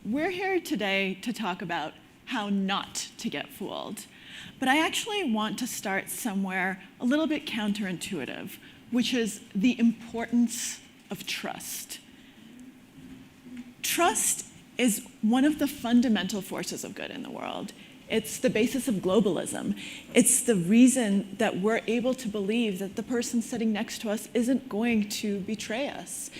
we're here today to talk about how not to get fooled. But I actually want to start somewhere a little bit counterintuitive, which is the importance of trust. Trust is one of the fundamental forces of good in the world. It's the basis of globalism. It's the reason that we're able to believe that the person sitting next to us isn't going to betray us.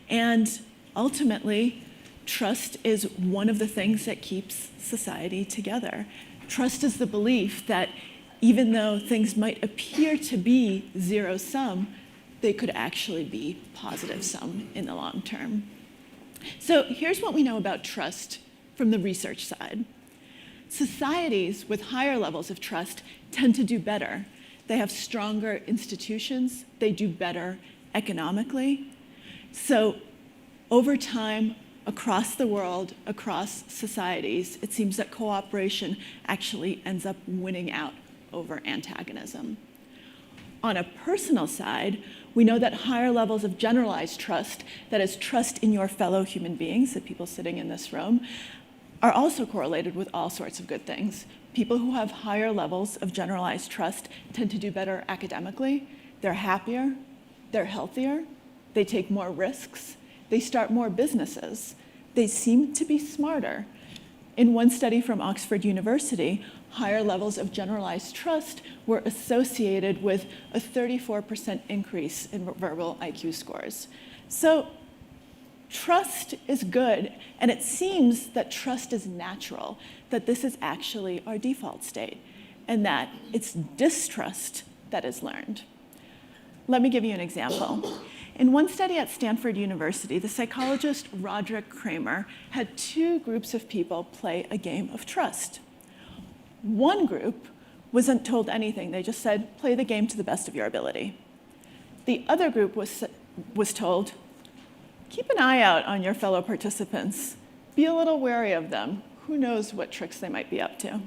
And ultimately, trust is one of the things that keeps society together. Trust is the belief that even though things might appear to be zero-sum, they could actually be positive-sum in the long term. So here's what we know about trust from the research side. Societies with higher levels of trust tend to do better. They have stronger institutions. They do better economically. So over time, across the world, across societies, it seems that cooperation actually ends up winning out over antagonism. On a personal side, we know that higher levels of generalized trust, that is trust in your fellow human beings, the people sitting in this room, are also correlated with all sorts of good things. People who have higher levels of generalized trust tend to do better academically. They're happier, they're healthier, they take more risks, they start more businesses. They seem to be smarter. In one study from Oxford University, higher levels of generalized trust were associated with a 34% increase in verbal IQ scores. So trust is good, and it seems that trust is natural, that this is actually our default state, and that it's distrust that is learned. Let me give you an example. In one study at Stanford University, the psychologist Roderick Kramer had two groups of people play a game of trust. One group wasn't told anything. They just said, play the game to the best of your ability. The other group was told, keep an eye out on your fellow participants. Be a little wary of them. Who knows what tricks they might be up to?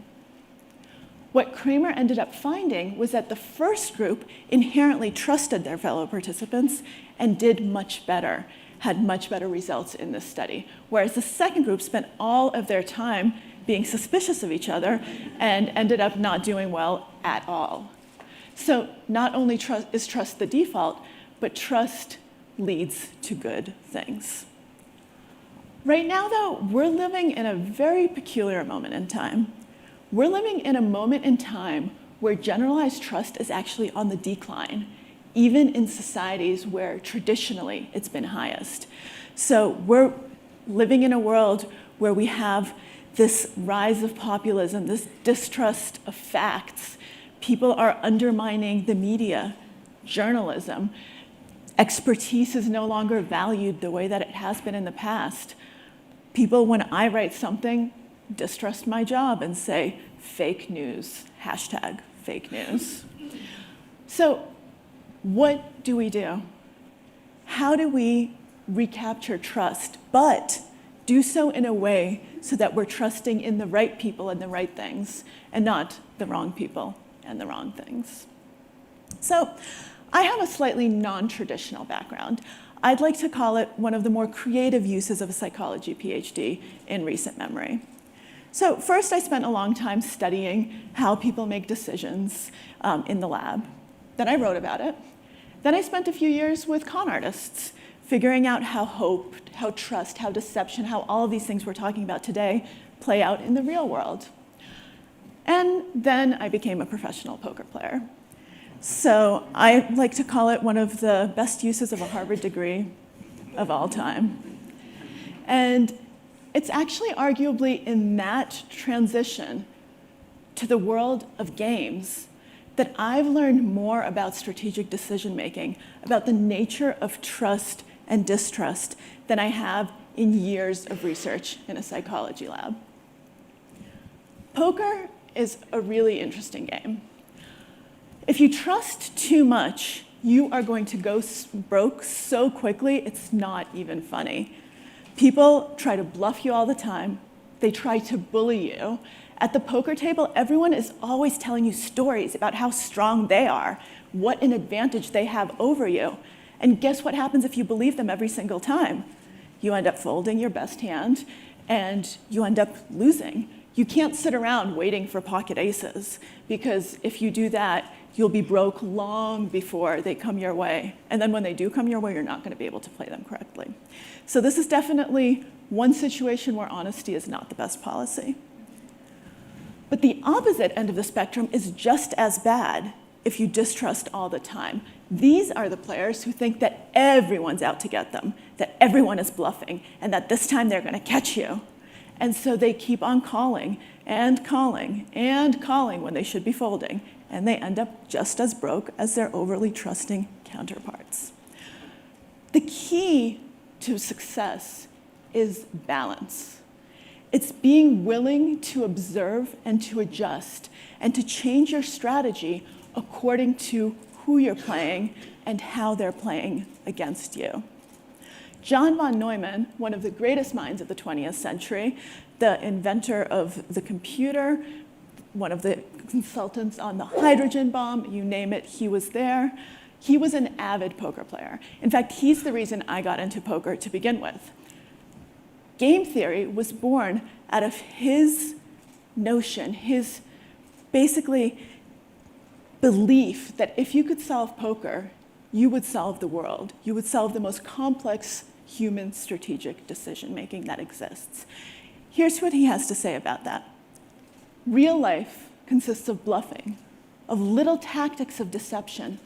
What Kramer ended up finding was that the first group inherently trusted their fellow participants and did much better, had much better results in this study, whereas the second group spent all of their time being suspicious of each other and ended up not doing well at all. So not only is trust the default, but trust leads to good things. Right now, though, we're living in a very peculiar moment in time. We're living in a moment in time where generalized trust is actually on the decline, even in societies where traditionally it's been highest. So we're living in a world where we have this rise of populism, this distrust of facts. People are undermining the media, journalism. Expertise is no longer valued the way that it has been in the past. People, when I write something, distrust my job and say, fake news, hashtag fake news. So what do we do? How do we recapture trust, but do so in a way so that we're trusting in the right people and the right things, and not the wrong people and the wrong things? So I have a slightly non-traditional background. I'd like to call it one of the more creative uses of a psychology PhD in recent memory. So first, I spent a long time studying how people make decisions in the lab. Then I wrote about it. Then I spent a few years with con artists, figuring out how hope, how trust, how deception, how all of these things we're talking about today play out in the real world. And then I became a professional poker player. So I like to call it one of the best uses of a Harvard degree of all time. And it's actually arguably in that transition to the world of games that I've learned more about strategic decision-making, about the nature of trust and distrust than I have in years of research in a psychology lab. Poker is a really interesting game. If you trust too much, you are going to go broke so quickly, it's not even funny. People try to bluff you all the time. They try to bully you. At the poker table, everyone is always telling you stories about how strong they are, what an advantage they have over you. And guess what happens if you believe them every single time? You end up folding your best hand, and you end up losing. You can't sit around waiting for pocket aces, because if you do that, you'll be broke long before they come your way. And then when they do come your way, you're not going to be able to play them correctly. So this is definitely one situation where honesty is not the best policy. But the opposite end of the spectrum is just as bad if you distrust all the time. These are the players who think that everyone's out to get them, that everyone is bluffing, and that this time they're going to catch you. And so they keep on calling and calling and calling when they should be folding, and they end up just as broke as their overly trusting counterparts. The key to success is balance. It's being willing to observe and to adjust and to change your strategy according to who you're playing and how they're playing against you. John von Neumann, one of the greatest minds of the 20th century, the inventor of the computer, one of the consultants on the hydrogen bomb, you name it, he was there. He was an avid poker player. In fact, he's the reason I got into poker to begin with. Game theory was born out of his notion, his basically belief that if you could solve poker, you would solve the world. You would solve the most complex human strategic decision-making that exists. Here's what he has to say about that. Real life consists of bluffing, of little tactics of deception,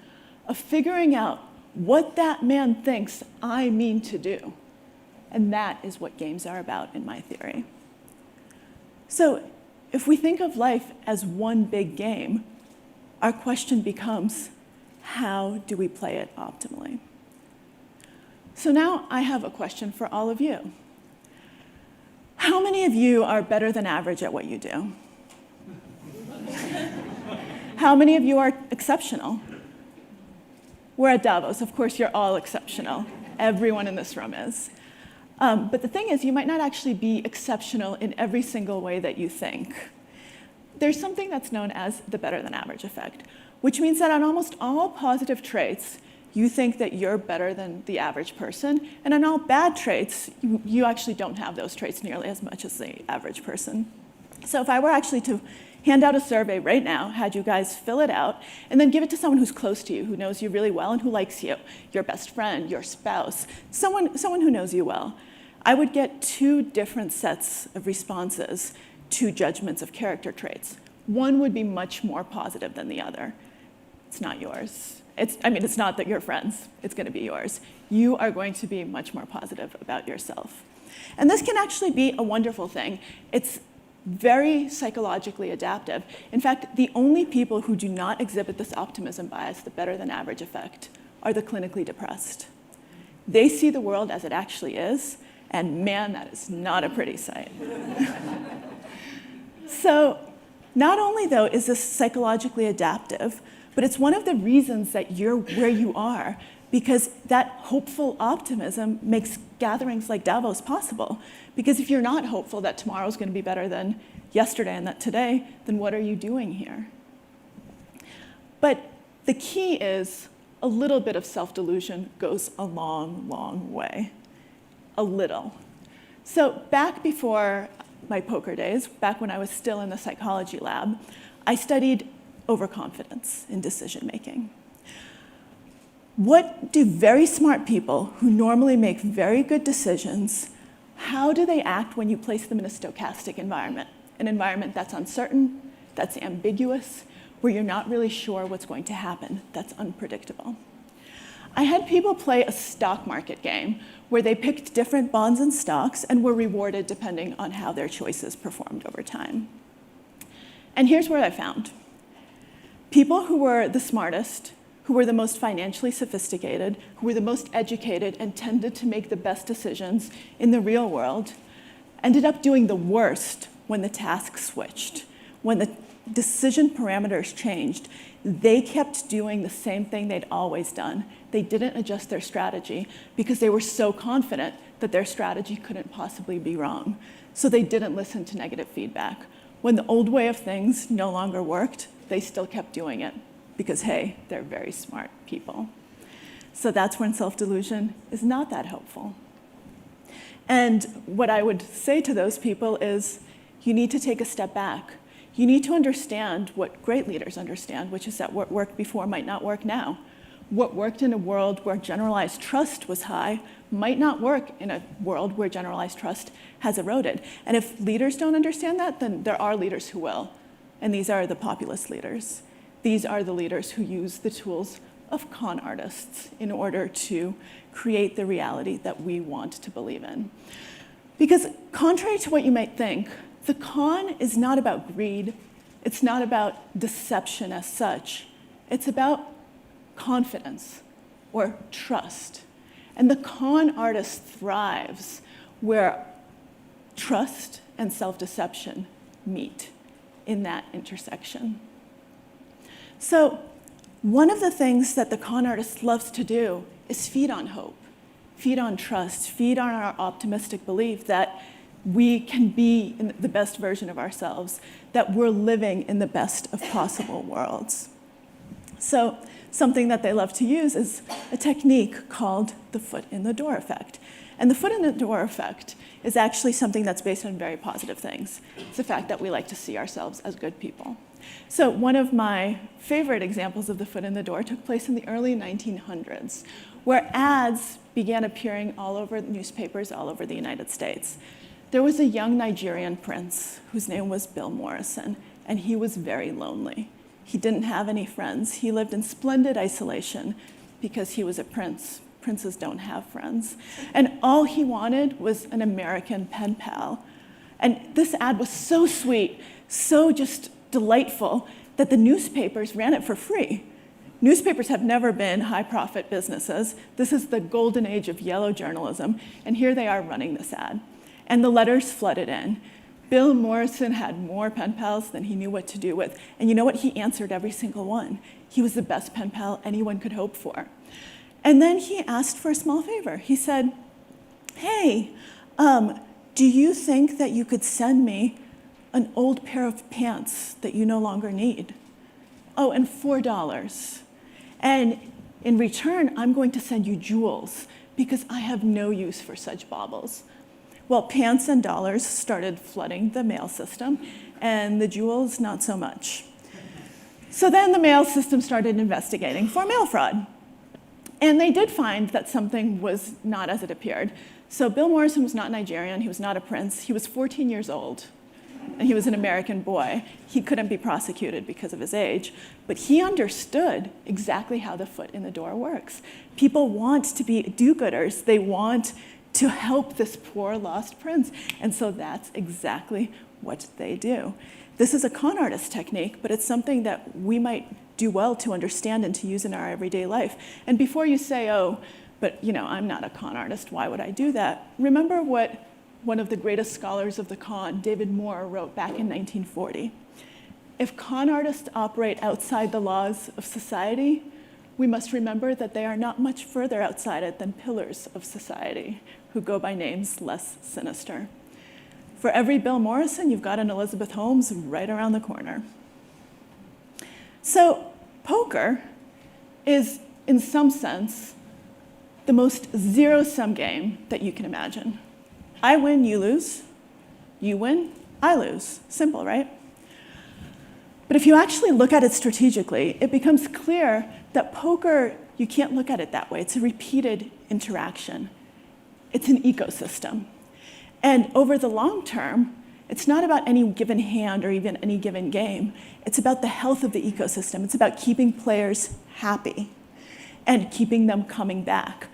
of figuring out what that man thinks I mean to do. And that is what games are about in my theory. So if we think of life as one big game, our question becomes, how do we play it optimally? So now I have a question for all of you. How many of you are better than average at what you do? How many of you are exceptional? We're at Davos. Of course, you're all exceptional. Everyone in this room is. But the thing is, you might not actually be exceptional in every single way that you think. There's something that's known as the better than average effect, which means that on almost all positive traits, you think that you're better than the average person, and on all bad traits, you actually don't have those traits nearly as much as the average person. So if I were actually to hand out a survey right now, had you guys fill it out, and then give it to someone who's close to you, who knows you really well and who likes you, your best friend, your spouse, someone who knows you well, I would get two different sets of responses to judgments of character traits. One would be much more positive than the other. It's not yours. It's not that you're friends. It's going to be yours. You are going to be much more positive about yourself. And this can actually be a wonderful thing. It's very psychologically adaptive. In fact, the only people who do not exhibit this optimism bias, the better than average effect, are the clinically depressed. They see the world as it actually is, and man, that is not a pretty sight. So not only, though, is this psychologically adaptive, but it's one of the reasons that you're where you are, because that hopeful optimism makes gatherings like Davos possible. Because if you're not hopeful that tomorrow's going to be better than yesterday and that today, then what are you doing here? But the key is a little bit of self-delusion goes a long, long way. A little. So back before my poker days, back when I was still in the psychology lab, I studied overconfidence in decision-making. What do very smart people who normally make very good decisions, how do they act when you place them in a stochastic environment? An environment that's uncertain, that's ambiguous, where you're not really sure what's going to happen, that's unpredictable. I had people play a stock market game where they picked different bonds and stocks and were rewarded depending on how their choices performed over time. And here's what I found. People who were the smartest, who were the most financially sophisticated, who were the most educated and tended to make the best decisions in the real world, ended up doing the worst when the task switched, when the decision parameters changed. They kept doing the same thing they'd always done. They didn't adjust their strategy because they were so confident that their strategy couldn't possibly be wrong. So they didn't listen to negative feedback. When the old way of things no longer worked, they still kept doing it because, hey, they're very smart people. So that's when self-delusion is not that helpful. And what I would say to those people is, you need to take a step back. You need to understand what great leaders understand, which is that what worked before might not work now. What worked in a world where generalized trust was high might not work in a world where generalized trust has eroded. And if leaders don't understand that, then there are leaders who will. And these are the populist leaders. These are the leaders who use the tools of con artists in order to create the reality that we want to believe in. Because contrary to what you might think, the con is not about greed. It's not about deception as such. It's about confidence or trust. And the con artist thrives where trust and self-deception meet in that intersection. So one of the things that the con artist loves to do is feed on hope, feed on trust, feed on our optimistic belief that we can be in the best version of ourselves, that we're living in the best of possible worlds. So something that they love to use is a technique called the foot in the door effect. And the foot in the door effect is actually something that's based on very positive things. It's the fact that we like to see ourselves as good people. So one of my favorite examples of the foot in the door took place in the early 1900s, where ads began appearing all over newspapers all over the United States. There was a young Nigerian prince whose name was Bill Morrison, and he was very lonely. He didn't have any friends. He lived in splendid isolation because he was a prince. Princes don't have friends. And all he wanted was an American pen pal. And this ad was so sweet, so just delightful, that the newspapers ran it for free. Newspapers have never been high-profit businesses. This is the golden age of yellow journalism, and here they are running this ad. And the letters flooded in. Bill Morrison had more pen pals than he knew what to do with. And you know what? He answered every single one. He was the best pen pal anyone could hope for. And then he asked for a small favor. He said, hey, do you think that you could send me an old pair of pants that you no longer need? Oh, and $4. And in return, I'm going to send you jewels because I have no use for such baubles. Well, pants and dollars started flooding the mail system, and the jewels, not so much. So then the mail system started investigating for mail fraud. And they did find that something was not as it appeared. So Bill Morrison was not Nigerian. He was not a prince. He was 14 years old, and he was an American boy. He couldn't be prosecuted because of his age, but he understood exactly how the foot in the door works. People want to be do-gooders. They want to help this poor lost prince. And so that's exactly what they do. This is a con artist technique, but it's something that we might do well to understand and to use in our everyday life. And before you say, oh, but I'm not a con artist, why would I do that? Remember what one of the greatest scholars of the con, David Moore, wrote back in 1940. If con artists operate outside the laws of society, we must remember that they are not much further outside it than pillars of society who go by names less sinister. For every Bill Morrison, you've got an Elizabeth Holmes right around the corner. So poker is, in some sense, the most zero-sum game that you can imagine. I win, you lose. You win, I lose. Simple, right? But if you actually look at it strategically, it becomes clear that poker, you can't look at it that way. It's a repeated interaction. It's an ecosystem. And over the long term, it's not about any given hand or even any given game. It's about the health of the ecosystem. It's about keeping players happy and keeping them coming back.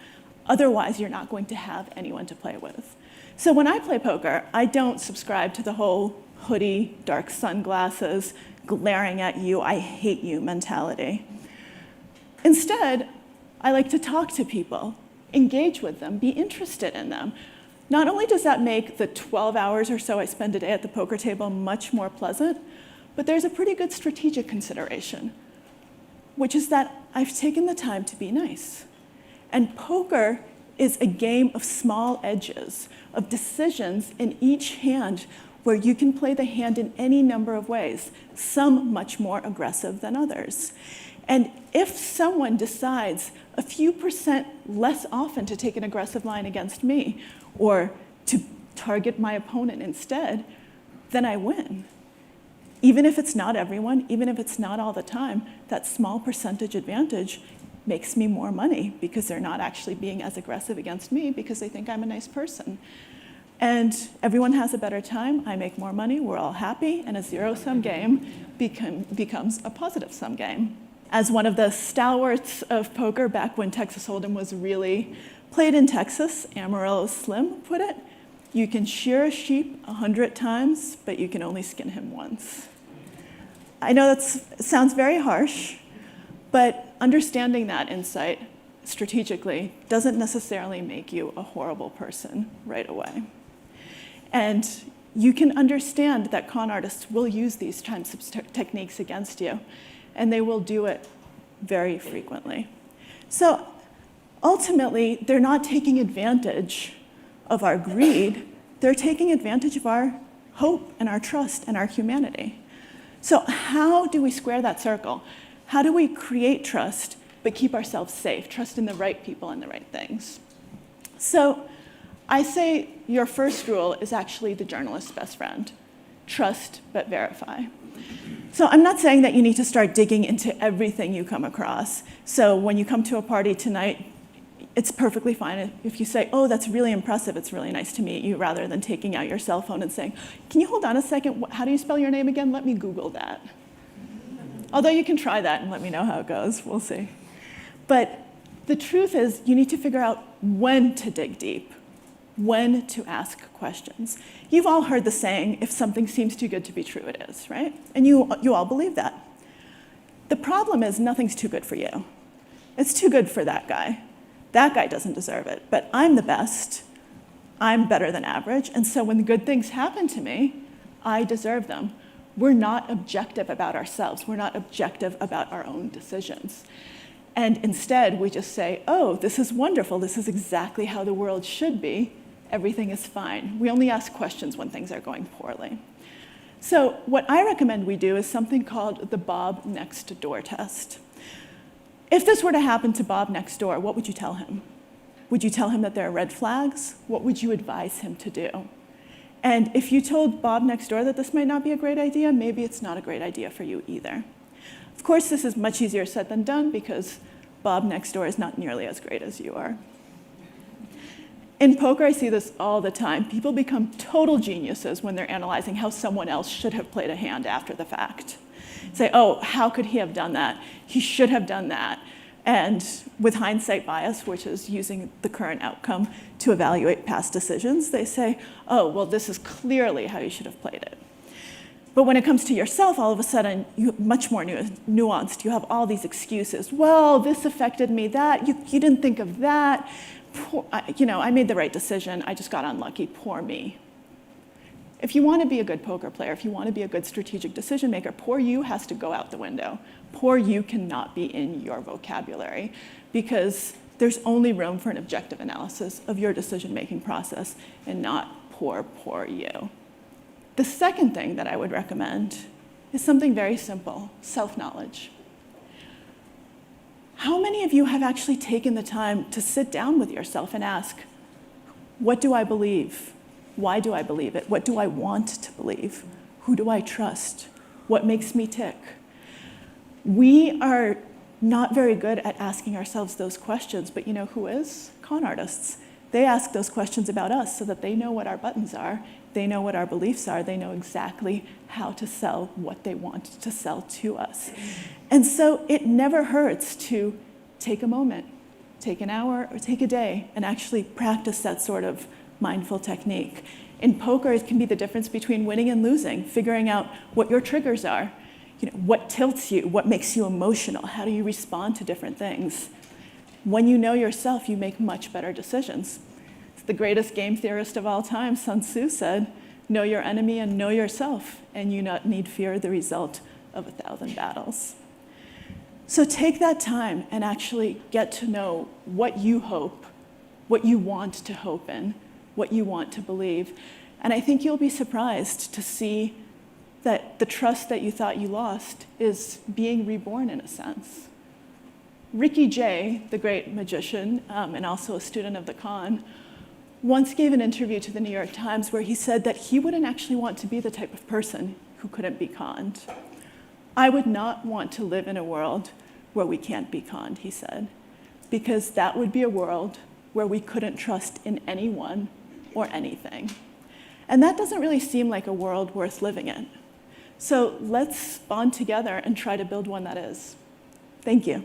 Otherwise, you're not going to have anyone to play with. So when I play poker, I don't subscribe to the whole hoodie, dark sunglasses, glaring at you, I hate you mentality. Instead, I like to talk to people, engage with them, be interested in them. Not only does that make the 12 hours or so I spend a day at the poker table much more pleasant, but there's a pretty good strategic consideration, which is that I've taken the time to be nice. And poker is a game of small edges, of decisions in each hand where you can play the hand in any number of ways, some much more aggressive than others. And if someone decides a few % less often to take an aggressive line against me, or to target my opponent instead, then I win. Even if it's not everyone, even if it's not all the time, that small percentage advantage makes me more money because they're not actually being as aggressive against me because they think I'm a nice person. And everyone has a better time, I make more money, we're all happy, and a zero-sum game becomes a positive-sum game. As one of the stalwarts of poker back when Texas Hold'em was really played in Texas, Amarillo Slim put it, you can shear a sheep 100 times, but you can only skin him once. I know that sounds very harsh, but understanding that insight strategically doesn't necessarily make you a horrible person right away. And you can understand that con artists will use these types of techniques against you, and they will do it very frequently. So ultimately, they're not taking advantage of our greed, they're taking advantage of our hope and our trust and our humanity. So how do we square that circle? How do we create trust but keep ourselves safe, trust in the right people and the right things? So I say your first rule is actually the journalist's best friend. Trust but verify. So I'm not saying that you need to start digging into everything you come across. So when you come to a party tonight, it's perfectly fine if you say, oh, that's really impressive, it's really nice to meet you, rather than taking out your cell phone and saying, can you hold on a second, how do you spell your name again? Let me Google that. Although you can try that and let me know how it goes, we'll see. But the truth is, you need to figure out when to dig deep, when to ask questions. You've all heard the saying, if something seems too good to be true, it is, right? And you all believe that. The problem is nothing's too good for you. It's too good for that guy. That guy doesn't deserve it, but I'm the best. I'm better than average, and so when good things happen to me, I deserve them. We're not objective about ourselves. We're not objective about our own decisions. And instead, we just say, oh, this is wonderful. This is exactly how the world should be. Everything is fine. We only ask questions when things are going poorly. So what I recommend we do is something called the Bob next door test. If this were to happen to Bob next door, what would you tell him? Would you tell him that there are red flags? What would you advise him to do? And if you told Bob next door that this might not be a great idea, maybe it's not a great idea for you either. Of course, this is much easier said than done because Bob next door is not nearly as great as you are. In poker, I see this all the time. People become total geniuses when they're analyzing how someone else should have played a hand after the fact. Say, oh, how could he have done that? He should have done that. And with hindsight bias, which is using the current outcome to evaluate past decisions, they say, oh, well, this is clearly how you should have played it. But when it comes to yourself, all of a sudden, you're much more nuanced. You have all these excuses. Well, this affected me, that. You didn't think of that. I made the right decision. I just got unlucky. Poor me. If you want to be a good poker player, if you want to be a good strategic decision maker, poor you has to go out the window. Poor you cannot be in your vocabulary because there's only room for an objective analysis of your decision-making process and not poor you. The second thing that I would recommend is something very simple, self-knowledge. How many of you have actually taken the time to sit down with yourself and ask, what do I believe? Why do I believe it? What do I want to believe? Who do I trust? What makes me tick? We are not very good at asking ourselves those questions, but you know who is? Con artists. They ask those questions about us so that they know what our buttons are, they know what our beliefs are, they know exactly how to sell what they want to sell to us. And so it never hurts to take a moment, take an hour, or take a day and actually practice that sort of mindful technique. In poker, it can be the difference between winning and losing, figuring out what your triggers are, what tilts you, what makes you emotional, how do you respond to different things. When you know yourself, you make much better decisions. The greatest game theorist of all time, Sun Tzu, said, know your enemy and know yourself, and you not need fear the result of 1,000 battles. So take that time and actually get to know what you hope, what you want to hope in, what you want to believe. And I think you'll be surprised to see that the trust that you thought you lost is being reborn in a sense. Ricky Jay, the great magician and also a student of the con, once gave an interview to the New York Times where he said that he wouldn't actually want to be the type of person who couldn't be conned. I would not want to live in a world where we can't be conned, he said, because that would be a world where we couldn't trust in anyone or anything. And that doesn't really seem like a world worth living in. So let's bond together and try to build one that is. Thank you.